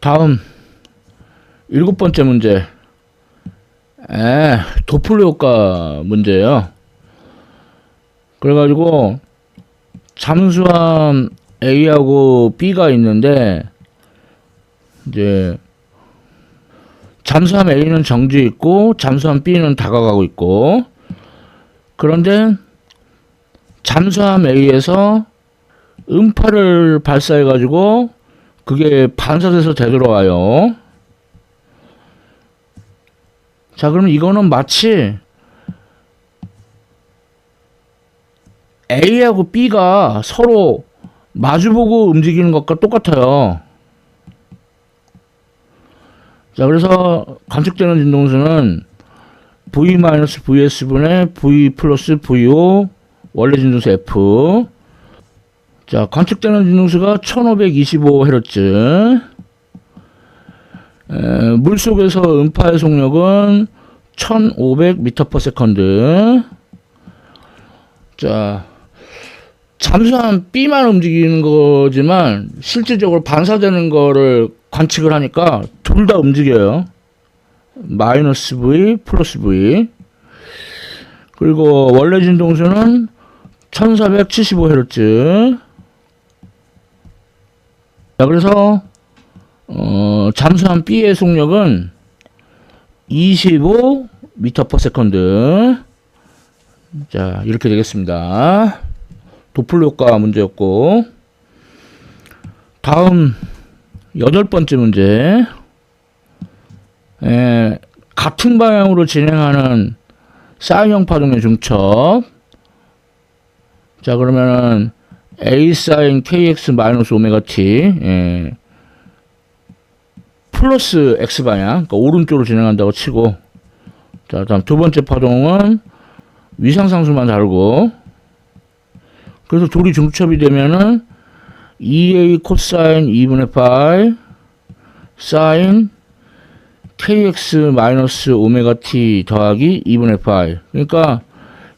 다음 7번째 문제. 도플러 효과 문제예요. 그래가지고 잠수함 A하고 B가 있는데, 이제 잠수함 A는 정지해 있고 잠수함 B는 다가가고 있고, 그런데 잠수함 A에서 음파를 발사해가지고 그게 반사돼서 되돌아와요. 자, 그럼 이거는 마치 A하고 B가 서로 마주보고 움직이는 것과 똑같아요. 자, 그래서 관측되는 진동수는 V-VS분의 V 플러스 VO 원래 진동수 F. 자, 관측되는 진동수가 1525Hz. 물속에서 음파의 속력은 1500m/s. 자, 잠수함 B만 움직이는 거지만 실질적으로 반사되는 거를 관측을 하니까 둘 다 움직여요. 마이너스 V 플러스 V. 그리고 원래 진동수는 1475Hz. 자, 그래서 잠수함 B의 속력은 25m/s. 자, 이렇게 되겠습니다. 도플러 효과 문제였고, 다음 8번째 문제. 같은 방향으로 진행하는 사인형 파동의 중첩. 자, 그러면은 A 사인 KX 마이너스 오메가 T, 플러스 X 방향, 그러니까 오른쪽으로 진행한다고 치고, 자, 다음 두 번째 파동은 위상상수만 다르고, 그래서 둘이 중첩이 되면은 EA 코사인 2분의 파이 사인 KX 마이너스 오메가 T 더하기 2분의 파이. 그러니까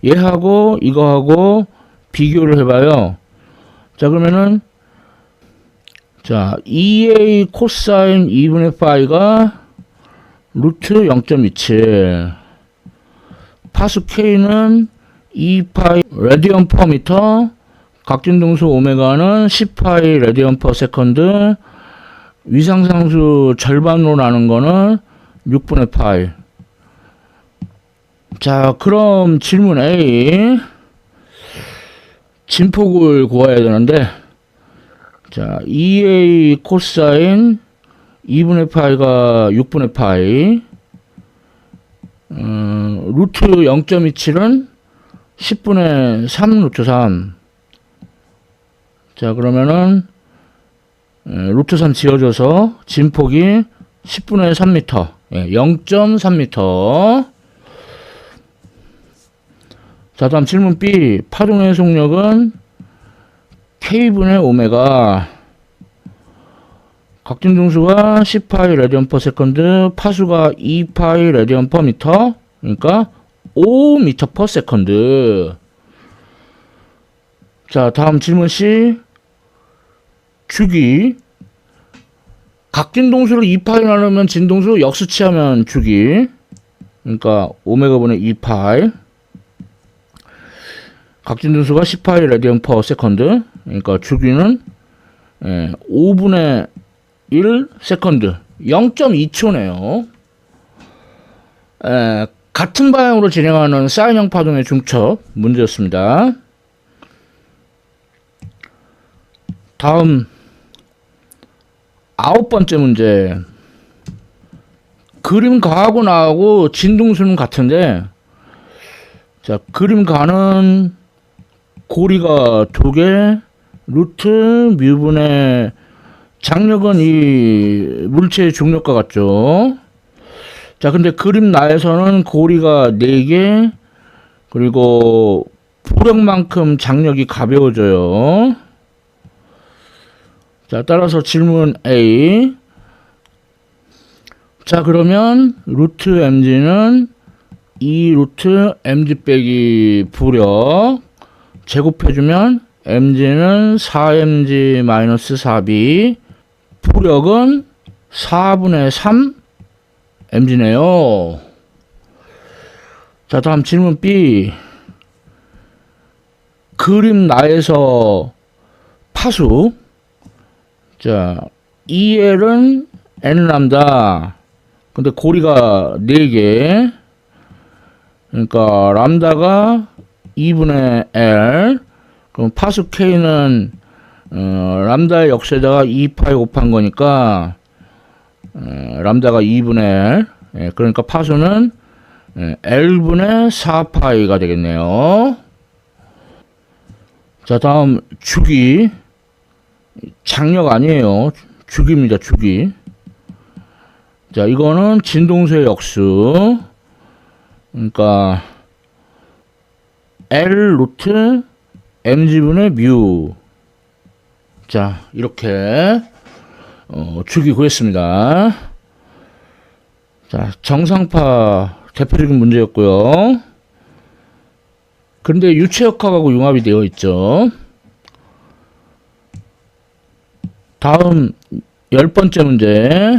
얘하고 이거하고 비교를 해봐요. 자, 그러면은 자, EA 코사인 2분의 파이가 루트 0.27, 파수 K는 2파이 레디언 퍼 미터, 각진동수 오메가는 10파이 레디언 퍼 세컨드, 위상상수 절반으로 나눈 거는 6분의 파이. 자, 그럼 질문 A. 진폭을 구해야 되는데, 자, EA 코사인 2분의 파이가 6분의 파이, 루트 0.27은 10분의 3 루트 3. 자, 그러면은 루트 3 지워져서 진폭이 10분의 3m, 0.3m. 자, 다음 질문 B. 파동의 속력은 K분의 오메가, 각진동수가 10파이 레디언 퍼 세컨드, 파수가 2파이 레디언 퍼 미터, 그러니까 5m 퍼 세컨드. 자, 다음 질문 C. 주기. 각진동수를 2파이 나누면 진동수, 역수치하면 주기. 그러니까 오메가분의 2파이. 각진동수가 10파이 레디언 퍼 세컨드. 그러니까 주기는 5분의 1 세컨드. 0.2초네요. 같은 방향으로 진행하는 사인형 파동의 중첩 문제였습니다. 다음 9번째 문제. 그림 가하고 나하고 진동수는 같은데, 자, 그림 가는 고리가 2개, 루트 뮤분의 장력은 이 물체의 중력과 같죠. 자, 근데 그림 나에서는 고리가 4개, 그리고 부력만큼 장력이 가벼워져요. 자, 따라서 질문 A. 자, 그러면 루트 mg는 2 루트 mg 빼기 부력 제곱해주면 mg는 4mg 마이너스 4b, 부력은 4분의 3 mg네요. 자, 다음 질문 B. 그림 나에서 파수. 자, EL은 N 람다. 근데 고리가 4개. 그러니까 람다가 2분의 L. 그럼 파수 K는 람다의 역수에다가 2파이 곱한 거니까 람다가 2분의 L. 예, 그러니까 파수는 L분의 4파이가 되겠네요. 자, 다음 주기. 장력 아니에요. 주기입니다. 주기. 자, 이거는 진동수의 역수. 그러니까 L 루트 mg분의 뮤. 자, 이렇게 주기 구했습니다. 자, 정상파 대표적인 문제였고요. 그런데 유체역학하고 융합이 되어 있죠. 다음 10번째 문제.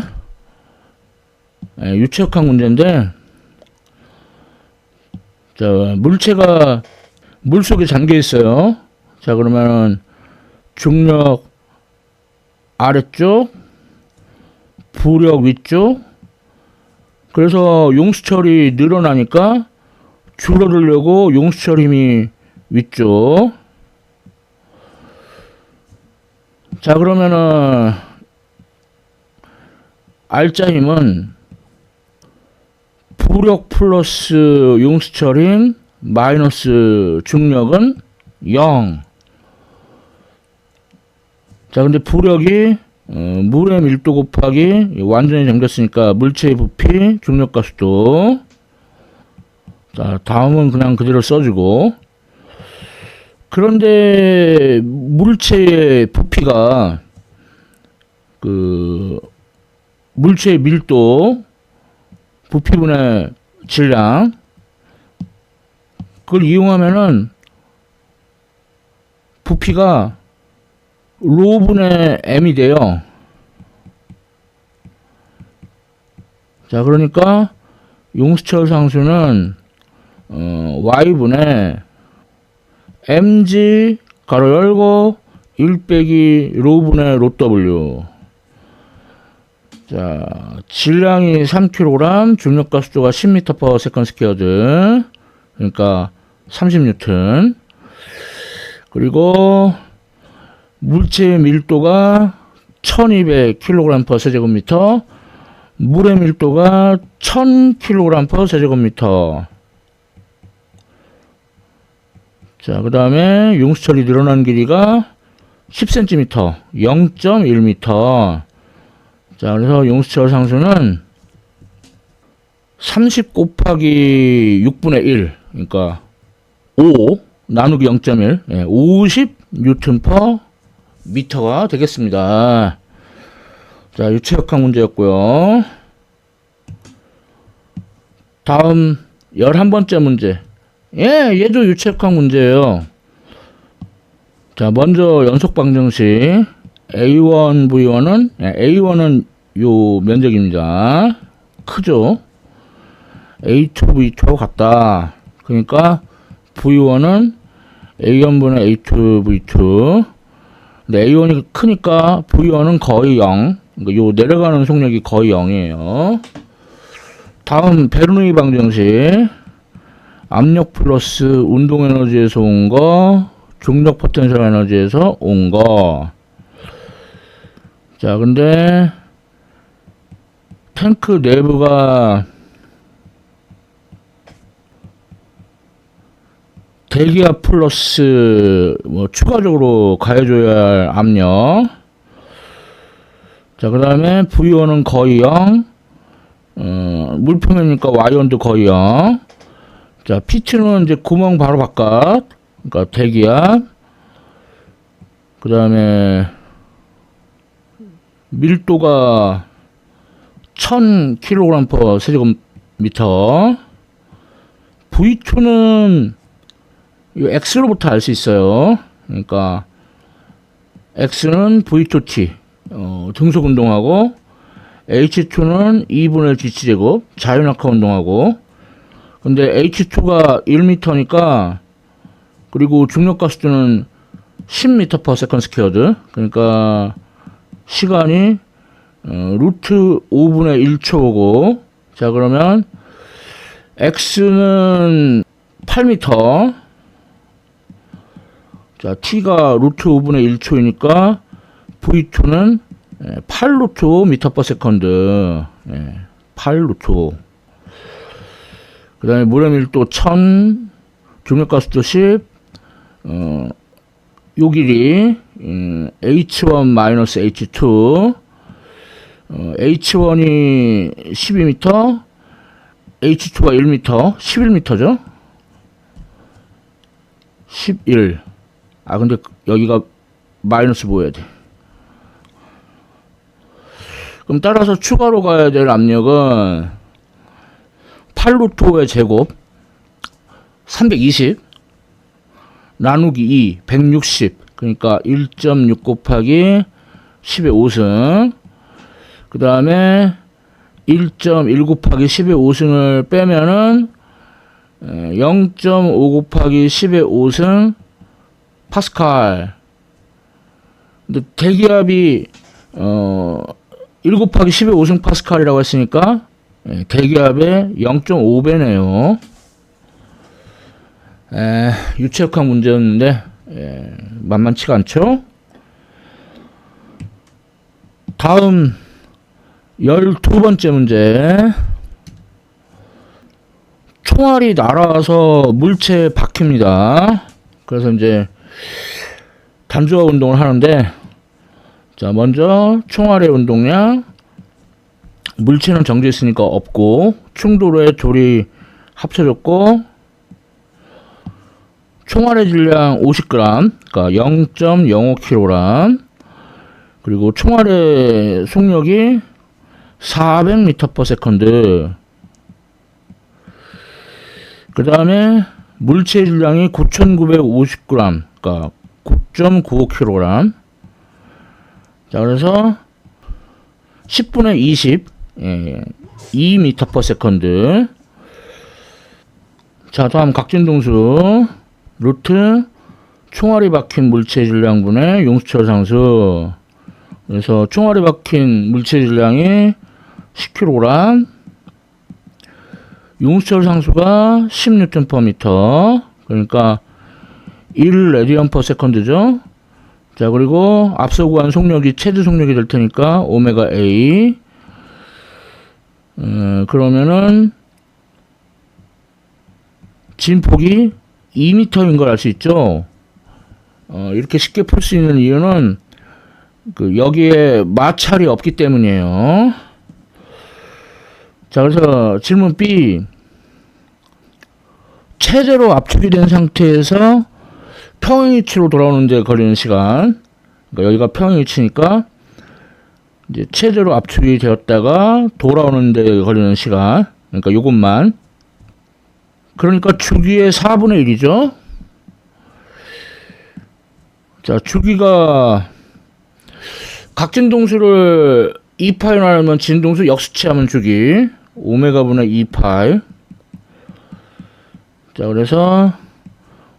유체역학 문제인데, 자, 물체가 물속에 잠겨 있어요. 자, 그러면은 중력 아래쪽, 부력 위쪽. 그래서 용수철이 늘어나니까 줄어들려고 용수철 힘이 위쪽. 자, 그러면은 알짜 힘은 부력 플러스 용수철 힘 마이너스 중력은 0. 자, 근데 부력이 물의 밀도 곱하기 완전히 잠겼으니까 물체의 부피, 중력과 수도. 자, 다음은 그냥 그대로 써주고. 그런데 물체의 부피가 물체의 밀도, 부피분의 질량, 그걸 이용하면은 부피가 로분의 m이 돼요. 자, 그러니까 용수철 상수는 y분의 mg 가로 열고 1 빼기 로분의 로 w. 자, 질량이 3kg, 중력과 수조가 10m/s². 그러니까 30N. 그리고 물체의 밀도가 1200kg/세제곱미터, 물의 밀도가 1000kg/세제곱미터. 자, 그 다음에 용수철이 늘어난 길이가 10cm, 0.1m. 자, 그래서 용수철 상수는 30 곱하기 6분의 1, 그러니까 5 나누기 0.1, 50Nm/m가 되겠습니다. 자, 유체역학 문제였고요. 다음 11번째 문제. 얘도 유체역학 문제예요. 자, 먼저 연속 방정식 A1, V1은 A1은 요 면적입니다. 크죠? A2, V2하고 같다. 그러니까 V1은 A1분의 A2, V2. 근데 A1이 크니까 V1은 거의 0. 그러니까 요 내려가는 속력이 거의 0이에요. 다음 베르누이 방정식. 압력 플러스 운동 에너지에서 온 거, 중력 포텐셜 에너지에서 온 거. 자, 근데 탱크 내부가 대기압 플러스 추가적으로 가해줘야 할 압력. 자, 그 다음에 V1은 거의 0. 물표면이니까 Y1도 거의 0. 자, P2는 이제 구멍 바로 바깥. 그러니까 대기압. 그 다음에 밀도가 1000kg/세제곱미터. V2는 이 X로부터 알 수 있어요. 그러니까 X는 V2T 등속 운동하고 H2는 2분의 1 GC제곱, 자유낙하 운동하고, 근데 H2가 1m니까, 그리고 중력가속도는 10m/s², 그러니까 시간이 루트 5분의 1초고, 자 그러면 x는 8m, 자 t가 루트 5분의 1초이니까 v2는 8루트 5m/s, 8루트 5. 그 다음에 물의 밀도 1000, 중력가속도 10, 요 길이 h1-h2, h1이 12m, h2가 1m, 11m죠. 11. 아 근데 여기가 마이너스 보여야 돼. 그럼 따라서 추가로 가야 될 압력은 8루트 5의 제곱 320 나누기 2 160, 그러니까 1.6 곱하기 10의 5승, 그 다음에 1.1 곱하기 10의 5승을 빼면은 0.5 곱하기 10의 5승 파스칼. 근데 대기압이 1 곱하기 10의 5승 파스칼이라고 했으니까 대기압의 0.5배네요. 유체역학 문제였는데 만만치가 않죠. 다음 12번째 문제. 총알이 날아와서 물체에 박힙니다. 그래서 이제 단주화 운동을 하는데, 자 먼저 총알의 운동량, 물체는 정지 있으니까 없고, 충돌에 돌이 합쳐졌고, 총알의 질량 50g, 그러니까 0.05kg, 그리고 총알의 속력이 400m/s. 그 다음에 물체 질량이 9,950g, 그러니까 9.95kg. 자, 그래서 10분의 20, 2m/s. 자, 다음 각진동수. 루트 총알이 박힌 물체 질량분의 용수철 상수. 그래서 총알이 박힌 물체 질량이 10kg, 용수철 상수가 10N/m, 그러니까 1rads/s죠. 자, 그리고 앞서 구한 속력이 최대 속력이 될 테니까 오메가 A. 그러면은 진폭이 2m인 걸 알 수 있죠. 이렇게 쉽게 풀 수 있는 이유는 여기에 마찰이 없기 때문이에요. 자, 그래서 질문 B. 최대로 압축이 된 상태에서 평행위치로 돌아오는 데 걸리는 시간. 그러니까 여기가 평행위치니까 이제 최대로 압축이 되었다가 돌아오는 데 걸리는 시간. 그러니까 요것만. 그러니까 주기의 4분의 1이죠. 자, 주기가 각진동수를 2파이로 나누면 진동수 역수치하면 주기 오메가분의 2파이. 자, 그래서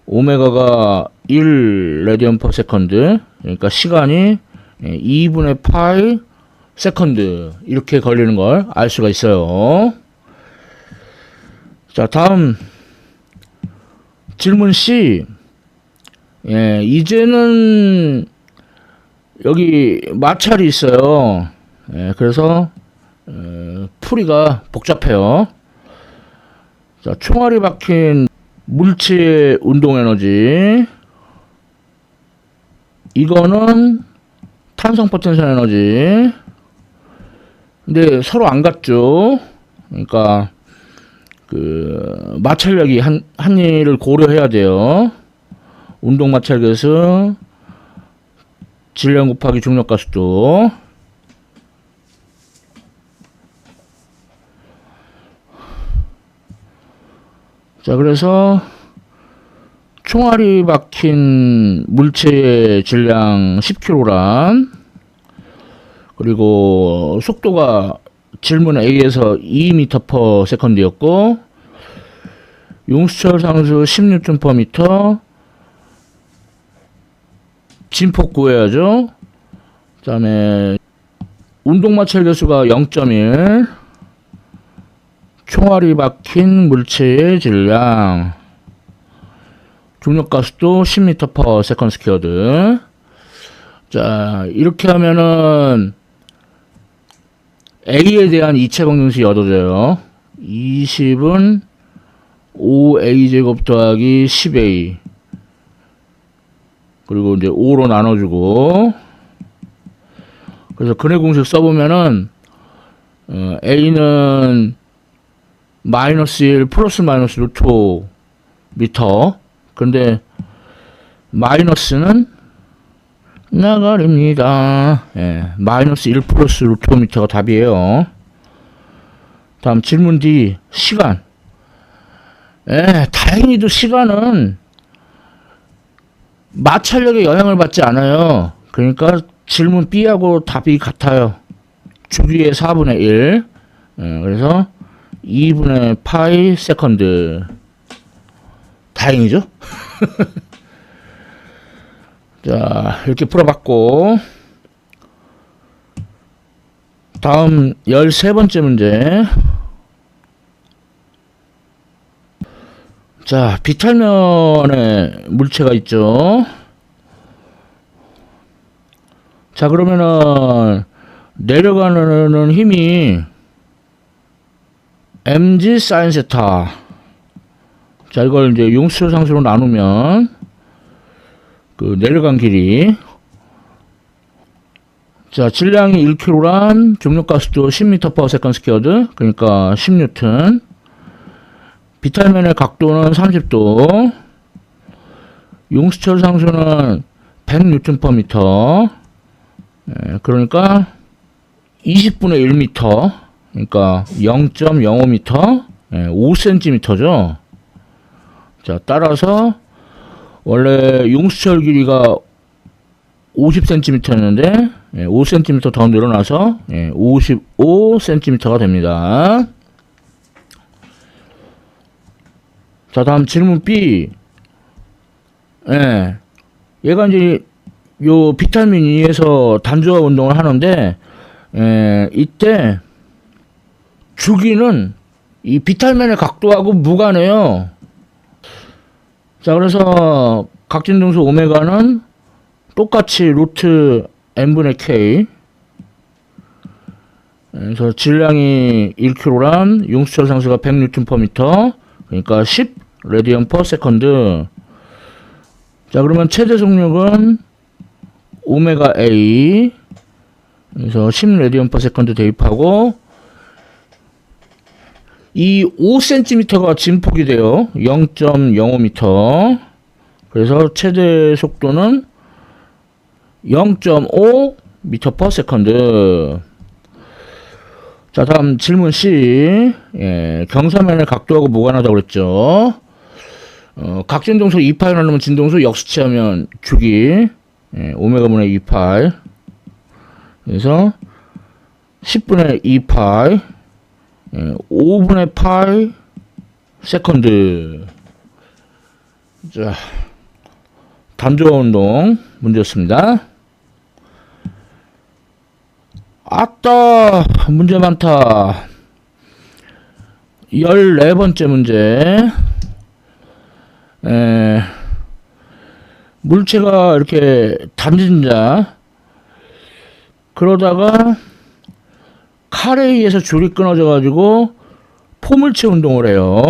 오메가가 1rads/s, 그러니까 시간이 2분의 파이 세컨드 이렇게 걸리는 걸 알 수가 있어요. 자, 다음 질문 C. 이제는 여기 마찰이 있어요. 그래서 풀이가 복잡해요. 자, 총알이 박힌 물체의 운동 에너지, 이거는 탄성 포텐셜 에너지. 근데 서로 안 같죠. 그러니까 마찰력이 한 일을 고려해야 돼요. 운동 마찰계수 질량 곱하기 중력가속도. 자, 그래서 총알이 박힌 물체의 질량 10kg, 그리고 속도가 질문 A에서 2m/s 였고, 용수철 상수 10N/m, 진폭 구해야죠. 그 다음에 운동마찰 개수가 0.1, 총알이 박힌 물체의 질량, 중력가속도 10m/s². 자, 이렇게 하면은 A에 대한 이체 방정식이 얻어져요. 20은 5a제곱 더하기 10a, 그리고 이제 5로 나눠주고, 그래서 근해 공식 써보면은 a는 마이너스 1 플러스 마이너스 루트 5 미터, 근데 마이너스는 나가립니다. 예, 마이너스 1 플러스 루트 5m가 답이에요. 다음 질문 D, 시간. 예, 다행히도 시간은 마찰력에 영향을 받지 않아요. 그러니까 질문 B하고 답이 같아요. 주기의 4분의 1. 예, 그래서 2분의 파이 세컨드. 다행이죠? 자, 이렇게 풀어봤고, 다음 13번째 문제. 자, 비탈면에 물체가 있죠. 자, 그러면은 내려가는 힘이 mg 사인 세타. 자, 이걸 이제 용수철 상수로 나누면 그 내려간 길이, 자, 질량이 1kg, 중력가속도 10m/s², 그러니까 10N. 비탈면의 각도는 30도, 용수철 상수는 100N/m, 예, 그러니까 20분의 1m, 그러니까 0.05m, 예, 5cm죠. 자, 따라서 원래 용수철 길이가 50cm였는데, 예, 5cm 더 늘어나서, 예, 55cm가 됩니다. 자, 다음 질문 B. 예, 얘가 이제 요 비타민 E에서 단조화 운동을 하는데, 예, 이때 주기는 이 비탈면의 각도하고 무관해요. 자, 그래서 각진등수 오메가는 똑같이 루트 n분의 k. 그래서 질량이 1kg, 용수철 상수가 100N/m, 그러니까 10 레디언 퍼 세컨드. 자, 그러면 최대 속력은 오메가 A, 그래서 10 레디언 퍼 세컨드 대입하고, 이 5cm가 진폭이 돼요. 0.05m. 그래서 최대 속도는 0.5m/s. 자, 다음 질문 C. 예, 경사면의 각도하고 무관하다고 그랬죠. 각진동수 2파이 나누면 진동수, 역수치하면 주기, 예, 오메가분의 2파이. 그래서 10분의 2파이, 예, 5분의 파이 세컨드. 자, 단조화 운동 문제였습니다. 아따, 문제 많다. 14번째 문제. 물체가 이렇게 단진자, 그러다가 칼에 의해서 줄이 끊어져 가지고 포물체 운동을 해요.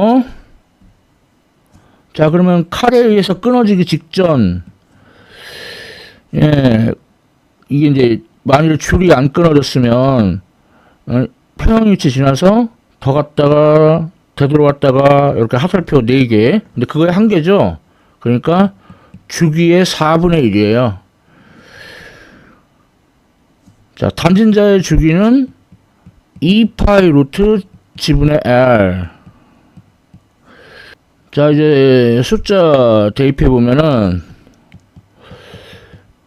자, 그러면 칼에 의해서 끊어지기 직전, 예, 이게 이제 만일 줄이 안 끊어졌으면 평형위치 지나서 더 갔다가 되돌아왔다가 이렇게 하살표 4개. 근데 그거의 한 개죠. 그러니까 주기의 4분의 1이에요. 자, 단진자의 주기는 2파이 루트 G분의 R. 자, 이제 숫자 대입해 보면은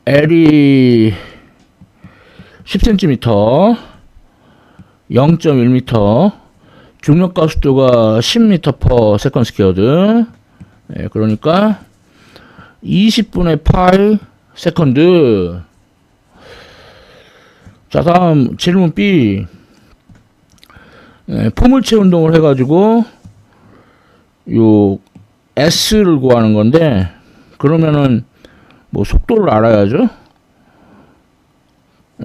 L이 10cm, 0.1m, 중력가속도가 10m/s². 예, 그러니까 20분의 파이 세컨드. 자, 다음 질문 B. 예, 포물체 운동을 해가지고 요 S를 구하는 건데, 그러면은 뭐 속도를 알아야죠.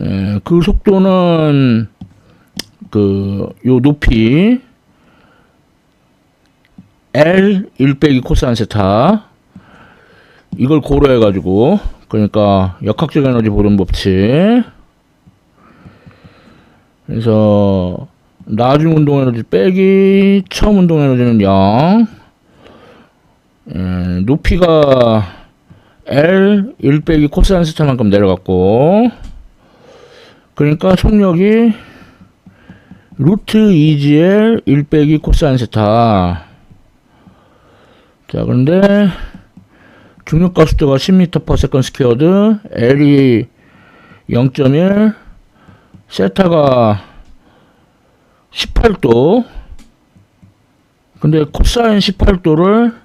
예, 그 속도는 요 높이 L 1 빼기 코사인 세타, 이걸 고려해가지고, 그러니까 역학적 에너지 보존 법칙. 그래서 나중 운동 에너지 빼기 처음 운동 에너지는 0. 높이가 L 1 빼기 코사인 세타만큼 내려갔고, 그러니까 속력이 루트 2gl 1 빼기 코사인 세타. 자, 그런데 중력가속도가 10m/s², L이 0.1, 세타가 18도. 근데 코사인 18도를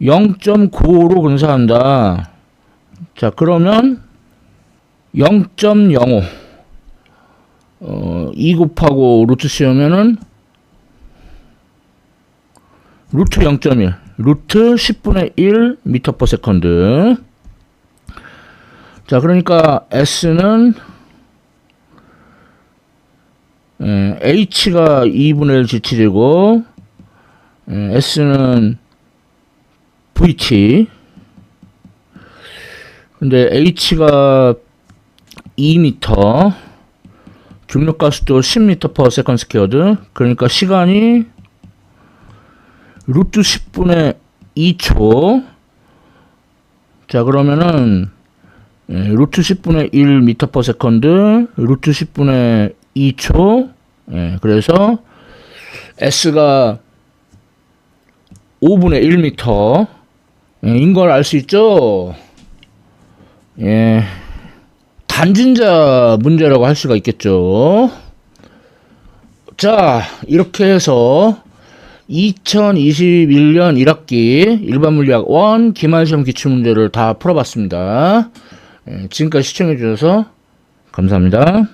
0.95로 근사한다. 자, 그러면 0.05 2 곱하고 루트 씌우면은 루트 0.1, 루트 10분의 1 m/s. 자, 그러니까 S는 H가 2분의 1 GT이고, S는 VT. 근데 H가 2m, 중력가속도 10m/s². 그러니까 시간이 루트 10분의 2초. 자, 그러면은 루트 10분의 1 m/s, 루트 10분의 2초. 그래서 S가 5분의 1m 인 걸 알 수 있죠. 예, 단진자 문제라고 할 수가 있겠죠. 자, 이렇게 해서 2021년 1학기 일반물리학 1 기말시험 기출문제를 다 풀어봤습니다. 지금까지 시청해주셔서 감사합니다.